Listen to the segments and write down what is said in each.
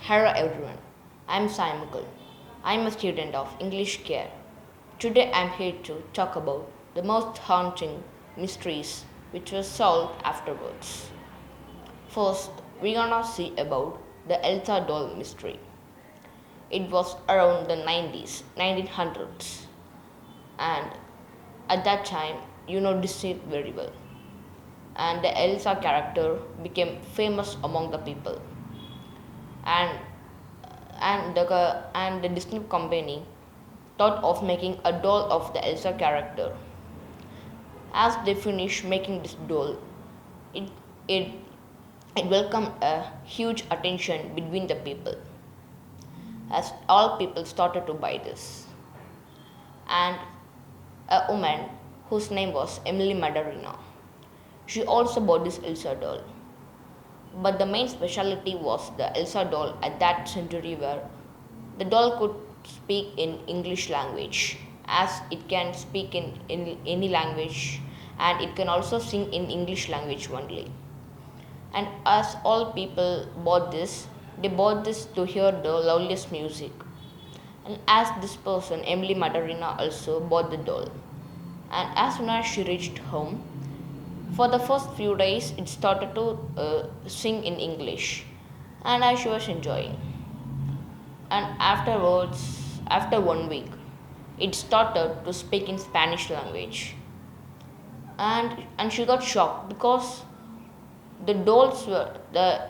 Hello everyone, I am Saimukul. I am a student of English Care. Today I am here to talk about the most haunting mysteries which were solved afterwards. First, we're gonna see about the Elsa doll mystery. It was around the 90s, 1900s, and at that time, you know Disney very well. And the Elsa character became famous among the people. And and the Disney company thought of making a doll of the Elsa character. As they finished making this doll, it it it welcomed a huge attention between the people, as all people started to buy this. And a woman whose name was Emily Madarina, she also bought this Elsa doll. But the main specialty was the Elsa doll at that century where the doll could speak in English language as it can speak in any language and it can also sing in English language only. And as all people bought this, they bought this to hear the loveliest music. And as this person, Emily Madarina, also bought the doll. And as soon as she reached home, for the first few days, it started to sing in English, and as she was enjoying. And afterwards, after 1 week, it started to speak in Spanish language, and she got shocked because the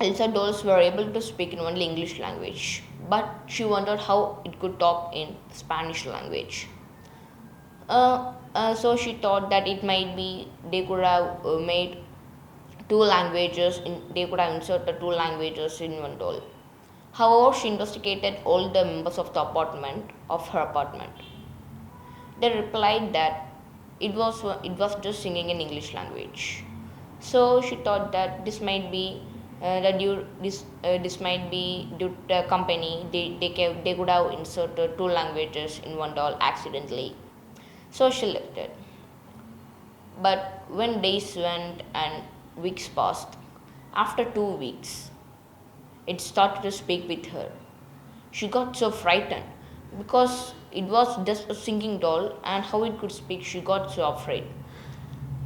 Elsa dolls were able to speak in only English language, but she wondered how it could talk in Spanish language. So she thought that it might be they could have made two languages in they could have inserted two languages in one doll. However, she investigated all the members of the apartment of her apartment. They replied that it was just singing in English language. So she thought that this might be due to the company they could have inserted two languages in one doll accidentally. So she left it. But when days went and weeks passed, after 2 weeks, it started to speak with her. She got so frightened because it was just a singing doll and how it could speak, she got so afraid.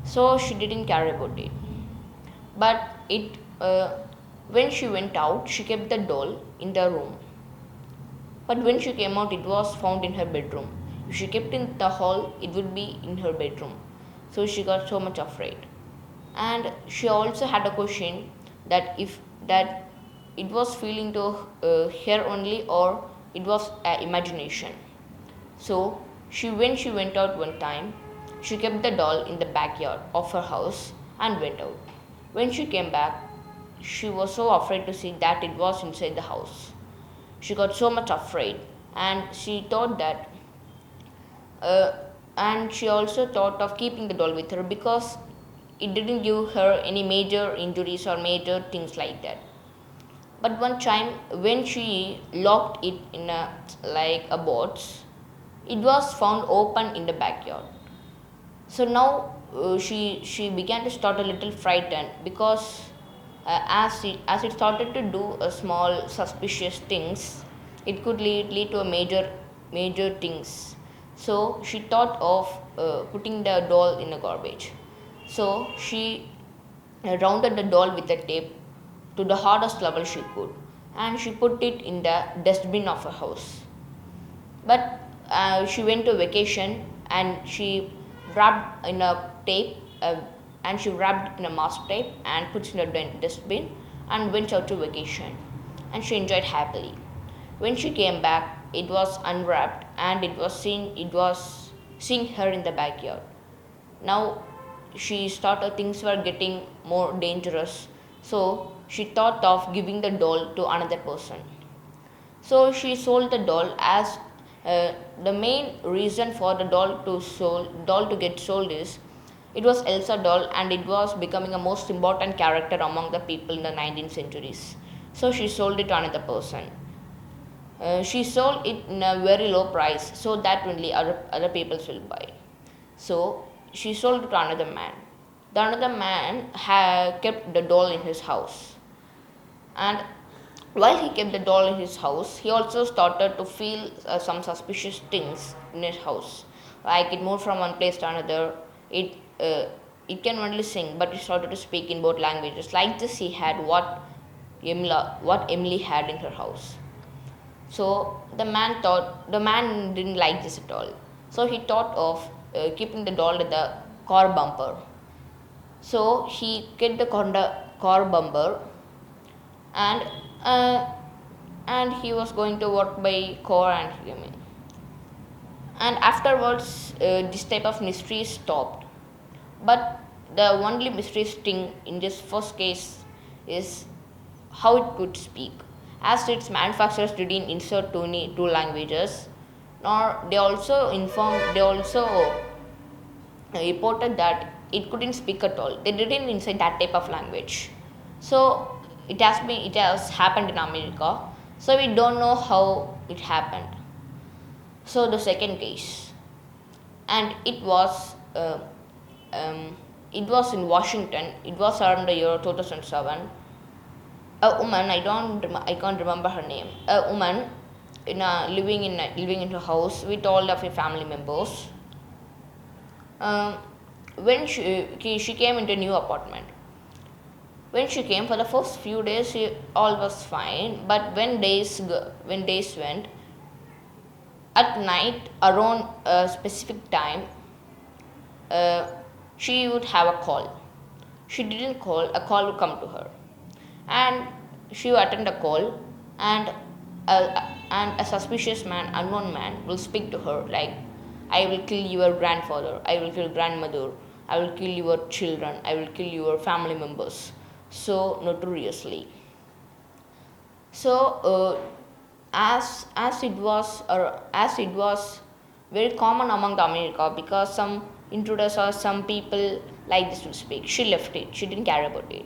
So she didn't care about it. But when she went out, she kept the doll in the room. But when she came out, it was found in her bedroom. If she kept in the hall, it would be in her bedroom. So she got so much afraid. And she also had a question that if that it was feeling to her only or it was imagination. So when she went out one time, she kept the doll in the backyard of her house and went out. When she came back, she was so afraid to see that it was inside the house. She got so much afraid and she thought that uh, and she also thought of keeping the doll with her because it didn't give her any major injuries or major things like that. But one time when she locked it in a box, it was found open in the backyard. So now she began to start a little frightened because as it started to do a small suspicious things, it could lead to a major things. So she thought of putting the doll in a garbage. So she rounded the doll with a tape to the hardest level she could, and she put it in the dustbin of her house. But she went to vacation and she wrapped in a tape and she wrapped it in a mask tape and put it in a dustbin and went out to vacation. And she enjoyed happily. When she came back, it was unwrapped and it was seeing her in the backyard. Now she started things were getting more dangerous. So she thought of giving the doll to another person. So she sold the doll as the main reason for the doll to get sold is it was Elsa doll and it was becoming a most important character among the people in the 19th centuries. So she sold it to another person. She sold it in a very low price so that only other people will buy. So she sold it to another man. The another man had kept the doll in his house. And While he kept the doll in his house, he also started to feel some suspicious things in his house. Like it moved from one place to another. It uh, it can only sing, but it started to speak in both languages. Like this, he had what Emily had in her house. So the man didn't like this at all. So he thought of keeping the doll at the car bumper. So he kept the car bumper, and uh, he was going to work by car and human. And afterwards, this type of mystery stopped. But the only mystery sting in this first case is how it could speak, as its manufacturers didn't insert two languages, nor they also reported that it couldn't speak at all. They didn't insert that type of language. So it has happened in America. So we don't know how it happened. So the second case, and um, it was in Washington. It was around the year 2007. A woman, I can't remember her name. A woman living in her house with all of her family members. Um, when she came into a new apartment. When she came for the first few days, all was fine. But when days went, at night around a specific time, uh, she would have a call. She didn't call, a call would come to her, and she would attend a call, and a suspicious man, unknown man, will speak to her like, "I will kill your grandfather. I will kill grandmother. I will kill your children. I will kill your family members." So notoriously. So as it was very common among the America, because some intruders or some people like this to speak, she left it. She didn't care about it.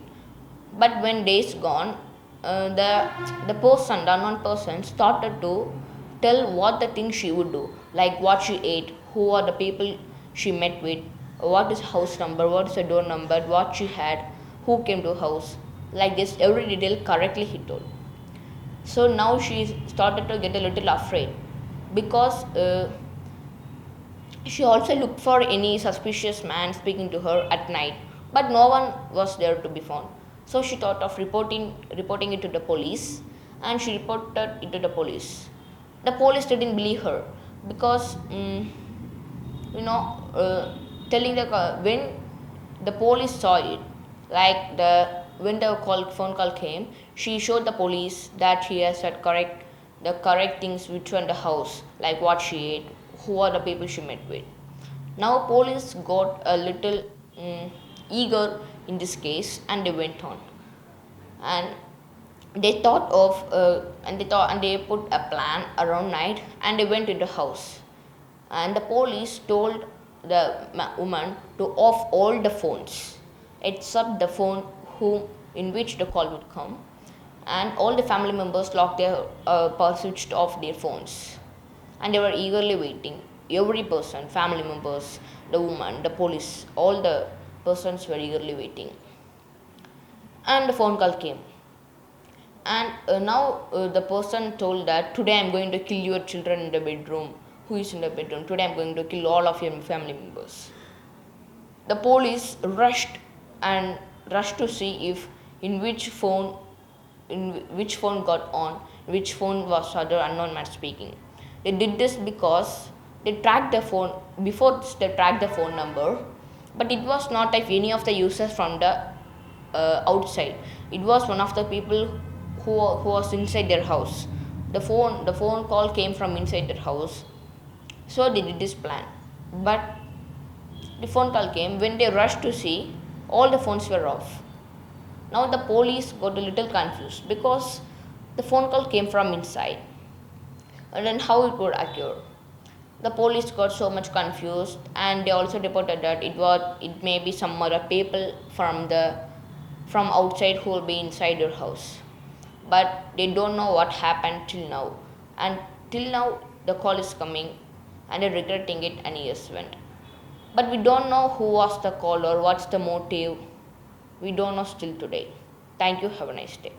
But when days gone, the unknown person, started to tell what the things she would do, like what she ate, who are the people she met with, what is house number, what is the door number, what she had, who came to house, like this every detail correctly he told. So now she started to get a little afraid, because she also looked for any suspicious man speaking to her at night, but no one was there to be found. So she thought of reporting it to the police, and she reported it to the police. The police didn't believe her, because you know telling the when the police saw it, like when the phone call came, she showed the police that she has said the correct things which were in the house, like what she ate, who are the people she met with. Now police got a little eager in this case, and they went on, and they thought of and they put a plan around night, and they went into the house, and the police told the woman to off all the phones except the phone whom in which the call would come, and all the family members locked their switched off their phones, and they were eagerly waiting. Every person, family members, the woman, the police, all the persons were eagerly waiting, and the phone call came. And now the person told that, "Today I'm going to kill your children in the bedroom. Who is in the bedroom? Today I'm going to kill all of your family members." The police rushed to see if in which phone got on, which phone was other unknown man speaking. They did this because they tracked the phone before they tracked the phone number, but it was not like any of the users from the outside. It was one of the people who was inside their house. The phone call came from inside their house. So they did this plan. But the phone call came. When they rushed to see, all the phones were off. Now the police got a little confused, because the phone call came from inside. And then how it would occur? The police got so much confused, and they also reported that it may be some other people from outside who will be inside your house. But they don't know what happened till now. And till now the call is coming, and they're regretting it, and years went. But we don't know who was the caller, what's the motive. We don't know still today. Thank you. Have a nice day.